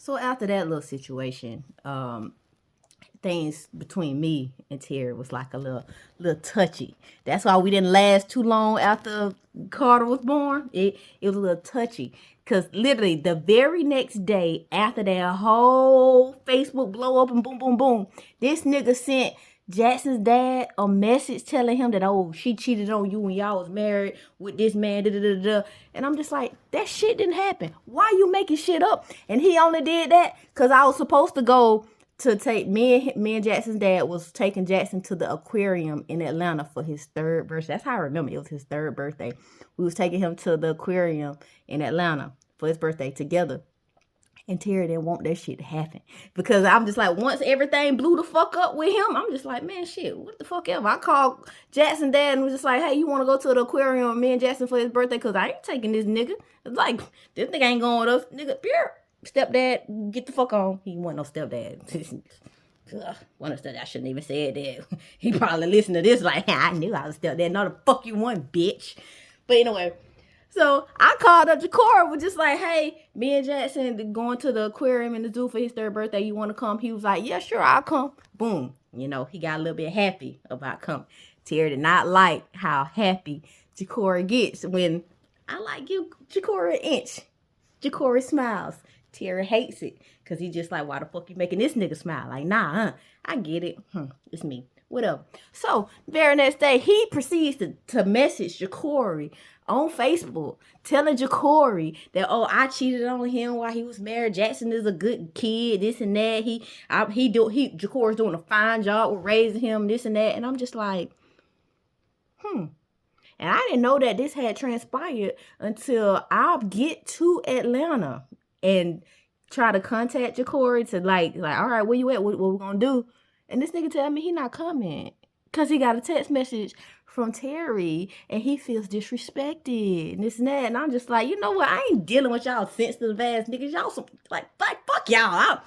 So after that little situation, things between me and Terry was like a little touchy. That's why we didn't last too long after Carter was born. It was a little touchy. Cause literally the very next day after that whole Facebook blow up and boom, boom, boom, this nigga sent Jackson's dad a message telling him that, oh, she cheated on you when y'all was married with this man, da da da da. And I'm just like, that shit didn't happen. Why you making shit up? And he only did that because I was supposed to go to take me and Jackson's dad was taking Jackson to the aquarium in Atlanta for his third birthday. That's how I remember it was his third birthday. We was taking him to the aquarium in Atlanta for his birthday together. And Terry didn't want that shit to happen. Because I'm just like, once everything blew the fuck up with him, I'm just like, man, shit, what the fuck ever. I called Jackson dad and was just like, hey, you want to go to the aquarium with me and Jackson for his birthday? Because I ain't taking this nigga. It's like, this nigga ain't going with us. Nigga, stepdad, get the fuck on. He wasn't no stepdad. One of the stepdad, I shouldn't even said that. He probably listened to this like, I knew I was stepdad. No, the fuck you want, bitch. But anyway, so I called up Ja'Cory, was just like, hey, me and Jackson going to the aquarium in the zoo for his third birthday. You want to come? He was like, yeah, sure, I'll come. Boom. You know, he got a little bit happy about coming. Terry did not like how happy Ja'Cory gets when I like you, Ja'Cory, an inch. Ja'Cory smiles. Terry hates it because he just like, why the fuck you making this nigga smile? Like, nah, I get it. It's me. Whatever. So, very next day, he proceeds to message Ja'Cory on Facebook, telling Ja'Cory that, oh, I cheated on him while he was married. Jackson is a good kid, this and that. Ja'Cory's doing a fine job with raising him, this and that. And I'm just like, And I didn't know that this had transpired until I get to Atlanta and try to contact Ja'Cory to like, all right, where you at? What we gonna do? And this nigga tell me he not coming because he got a text message from Terry and he feels disrespected and this and that. And I'm just like, you know what? I ain't dealing with y'all sensitive ass niggas. Y'all some like fuck y'all.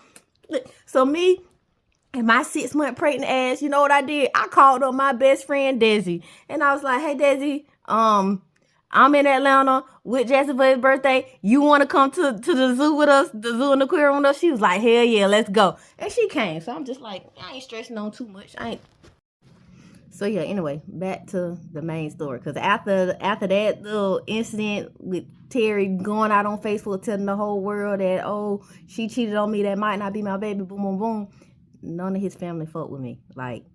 So me and my 6-month pregnant ass, you know what I did? I called up my best friend Desi and I was like, hey Desi, I'm in Atlanta with Jackson for his birthday. You want to come to the zoo with us, the zoo and the aquarium with us? She was like, hell yeah, let's go. And she came. So I'm just like, I ain't stressing on too much. So yeah, anyway, back to the main story. Because after that little incident with Terry going out on Facebook telling the whole world that, oh, she cheated on me, that might not be my baby, boom, boom, boom. None of his family fucked with me. Like,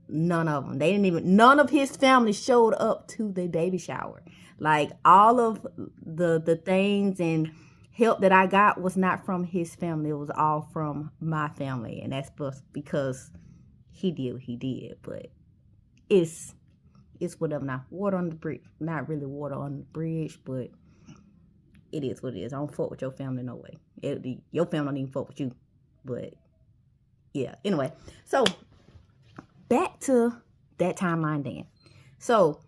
none of them. None of his family showed up to the baby shower. Like, all of the things and help that I got was not from his family. It was all from my family. And that's because he did what he did. But it's whatever now. Water on the bridge. Not really water on the bridge, but it is what it is. I don't fuck with your family no way. Your family don't even fuck with you. But, yeah. Anyway, so back to that timeline then. So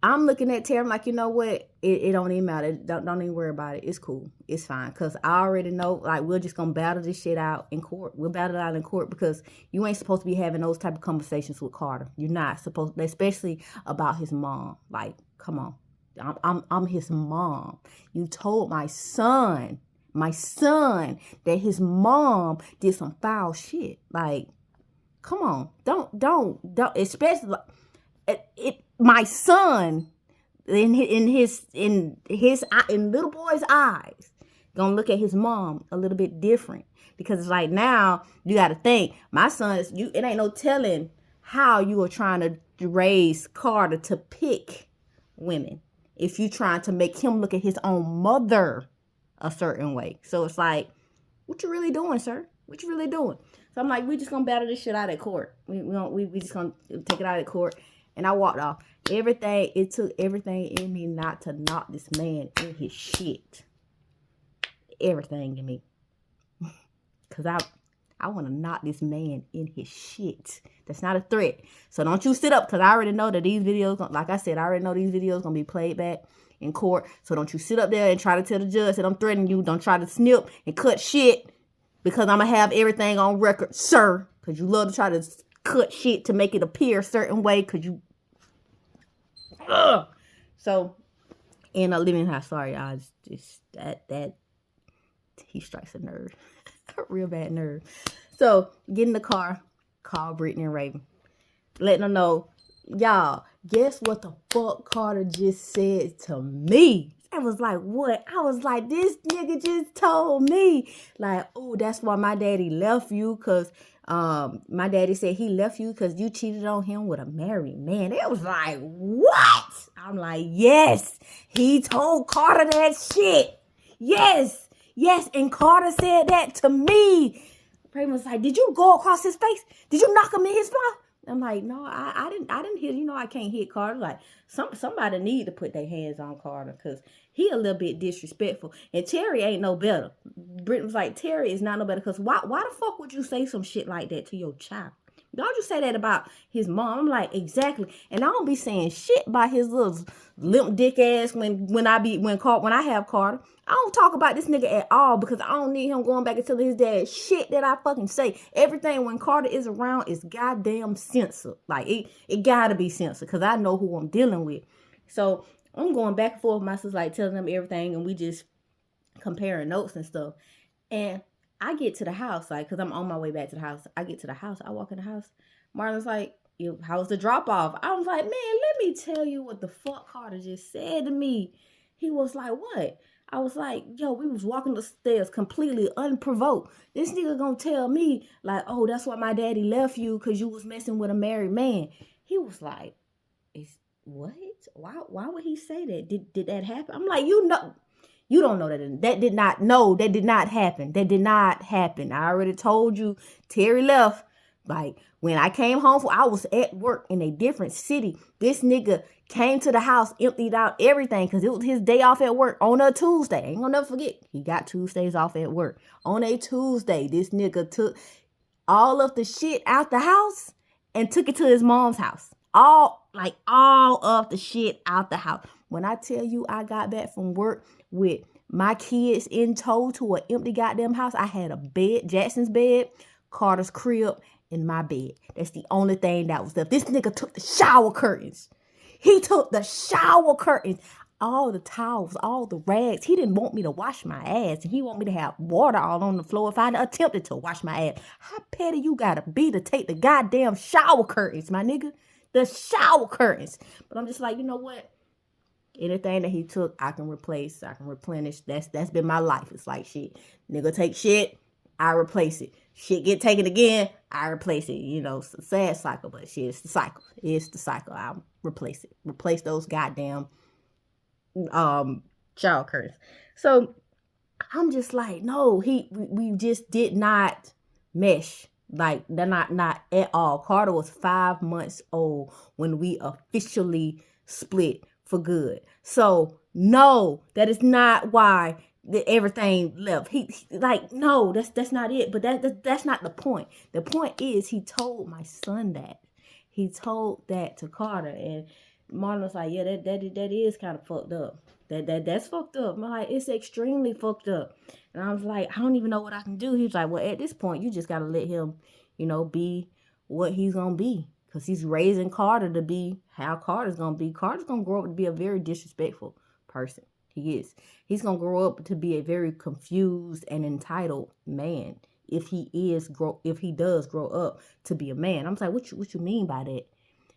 I'm looking at Terry, I'm like, you know what? It don't even matter. Don't even worry about it. It's cool. It's fine. Because I already know, like, we're just going to battle this shit out in court. We'll battle it out in court because you ain't supposed to be having those type of conversations with Carter. You're not supposed to, especially about his mom. Like, come on. I'm his mom. You told my son that his mom did some foul shit. Like, come on. Don't, especially, my son, in little boy's eyes, gonna look at his mom a little bit different because it's like now you got to think my son it ain't no telling how you are trying to raise Carter to pick women if you trying to make him look at his own mother a certain way. So it's like, what you really doing, sir? What you really doing? So I'm like, we just gonna battle this shit out at court. We just gonna take it out at court. And I walked off. It took everything in me not to knock this man in his shit. Everything in me. Because I want to knock this man in his shit. That's not a threat. So don't you sit up, because I already know that these videos, like I said, I already know these videos going to be played back in court. So don't you sit up there and try to tell the judge that I'm threatening you. Don't try to snip and cut shit because I'm going to have everything on record, sir. Because you love to try to cut shit to make it appear a certain way because you... So, in a living house, sorry, I just that he strikes a nerve. A real bad nerve. So, get in the car, call Brittany and Raven. Letting them know, y'all, guess what the fuck Carter just said to me? I was like, what? I was like, this nigga just told me. Like, oh, that's why my daddy left you, because my daddy said he left you because you cheated on him with a married man. It was like, what? I'm like, yes, he told Carter that shit. Yes, and Carter said that to me. Raven was like, did you go across his face? Did you knock him in his mouth? I'm like, no, I didn't hit. You know, I can't hit Carter. Like, somebody need to put their hands on Carter, because he a little bit disrespectful. And Terry ain't no better. Brittany was like, Terry is not no better, because why the fuck would you say some shit like that to your child? Don't you say that about his mom? I'm like, exactly. And I don't be saying shit by his little limp dick ass when I have Carter. I don't talk about this nigga at all, because I don't need him going back and telling his dad shit that I fucking say. Everything when Carter is around is goddamn censored. Like, it gotta be censored, because I know who I'm dealing with. So I'm going back and forth with my sister, like telling them everything, and we just comparing notes and stuff. And I get to the house, like, because I'm on my way back to the house. I get to the house. I walk in the house. Marlon's like, how's the drop-off? I was like, man, let me tell you what the fuck Carter just said to me. He was like, what? I was like, yo, we was walking the stairs completely unprovoked. This nigga gonna tell me, like, oh, that's why my daddy left you, because you was messing with a married man. He was like, what? Why would he say that? Did that happen? I'm like, you don't know that. That did not happen. That did not happen. I already told you, Terry left. Like, when I came home, I was at work in a different city. This nigga came to the house, emptied out everything, because it was his day off at work on a Tuesday. Ain't gonna never forget. He got Tuesdays off at work. On a Tuesday, this nigga took all of the shit out the house and took it to his mom's house. All of the shit out the house. When I tell you I got back from work with my kids in tow to an empty goddamn house, I had a bed, Jackson's bed, Carter's crib, and my bed. That's the only thing that was left. This nigga took the shower curtains. He took the shower curtains, all the towels, all the rags. He didn't want me to wash my ass, and he want me to have water all on the floor if I attempted to wash my ass. How petty you gotta be to take the goddamn shower curtains, my nigga? The shower curtains. But I'm just like, you know what? Anything that he took, I can replace. I can replenish. That's been my life. It's like, shit, nigga take shit, I replace it. Shit get taken again, I replace it. You know, it's a sad cycle, but shit, it's the cycle. It's the cycle. I'll replace it. Replace those goddamn shower curtains. So I'm just like, no, we just did not mesh. Like, they're not at all. Carter was 5 months old when we officially split for good. So no, that is not why everything left. He like, no, that's not it. But that's not the point. The point is, he told my son that. He told that to Carter, and Marlon was like, yeah, that is kind of fucked up. That's fucked up. I'm like, it's extremely fucked up. And I was like, I don't even know what I can do. He was like, well, at this point, you just got to let him, be what he's going to be. Because he's raising Carter to be how Carter's going to be. Carter's going to grow up to be a very disrespectful person. He is. He's going to grow up to be a very confused and entitled man. If he does grow up to be a man. I'm like, what you mean by that?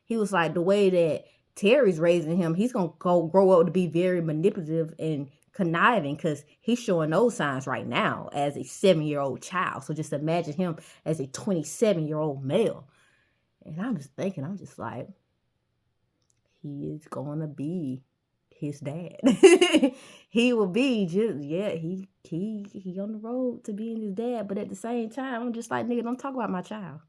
He was like, the way that Terry's raising him, he's going to grow up to be very manipulative and conniving, because he's showing those signs right now as a 7-year-old child. So just imagine him as a 27-year-old male. And I'm just thinking, I'm just like, he is going to be his dad. He will be he on the road to being his dad. But at the same time, I'm just like, nigga, don't talk about my child.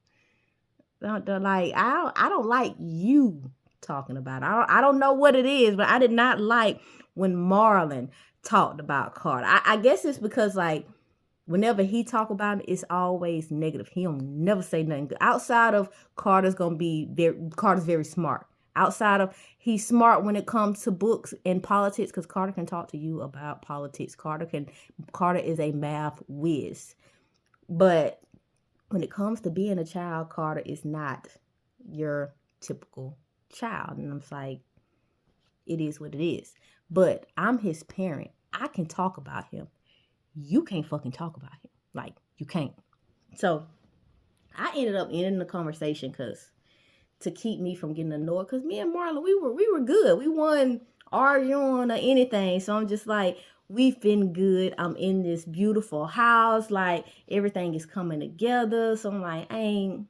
I don't like you talking about it. I don't know what it is, but I did not like when Marlon talked about Carter. I guess it's because, like, whenever he talk about it, it's always negative. He don't never say nothing good. Outside of Carter's very smart. Outside of, he's smart when it comes to books and politics, because Carter can talk to you about politics. Carter is a math whiz. But when it comes to being a child, Carter is not your typical child. And I'm like, it is what it is. But I'm his parent. I can talk about him. you can't fucking talk about him. Like, you can't. So I ended up ending the conversation because to keep me from getting annoyed, because me and Marla, we were good. We wasn't arguing or anything. So I'm just like, we've been good. I'm in this beautiful house. Like, everything is coming together. So I'm like, I ain't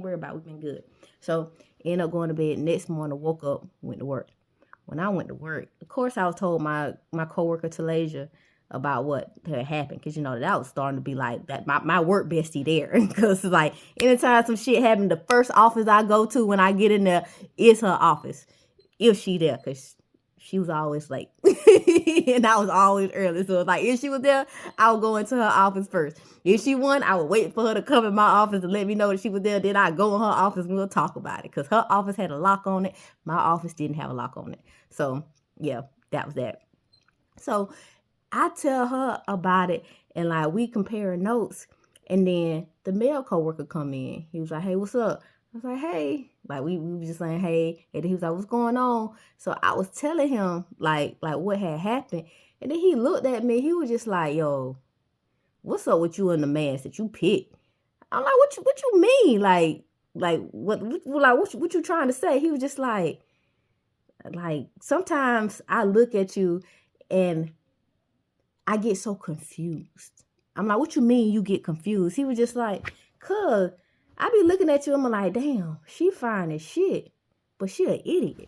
worried about it. We've been good. So ended up going to bed. Next morning, woke up, went to work. When I went to work, of course, I was told my coworker Talasia about what had happened, because that was starting to be like that my work bestie there, because like anytime some shit happened, the first office I go to when I get in there is her office, if she there, because she was always late and I was always early. So like, if she was there, I would go into her office first. If she wasn't, I would wait for her to come in my office and let me know that she was there. Then I'd go in her office and we'll talk about it, because her office had a lock on it. My office didn't have a lock on it. So yeah, that was that. So I tell her about it, and like, we compare notes, and then the male coworker come in. He was like, "Hey, what's up?" I was like, "Hey," like we were just saying, "Hey," and then he was like, "What's going on?" So I was telling him like what had happened, and then he looked at me. He was just like, "Yo, what's up with you and the man that you picked?" I'm like, "What you mean? What you trying to say?" He was just like sometimes I look at you and I get so confused. I'm like, "What you mean you get confused?" He was just like, "Cuz I be looking at you, I'm like, damn, she fine as shit, but she an idiot."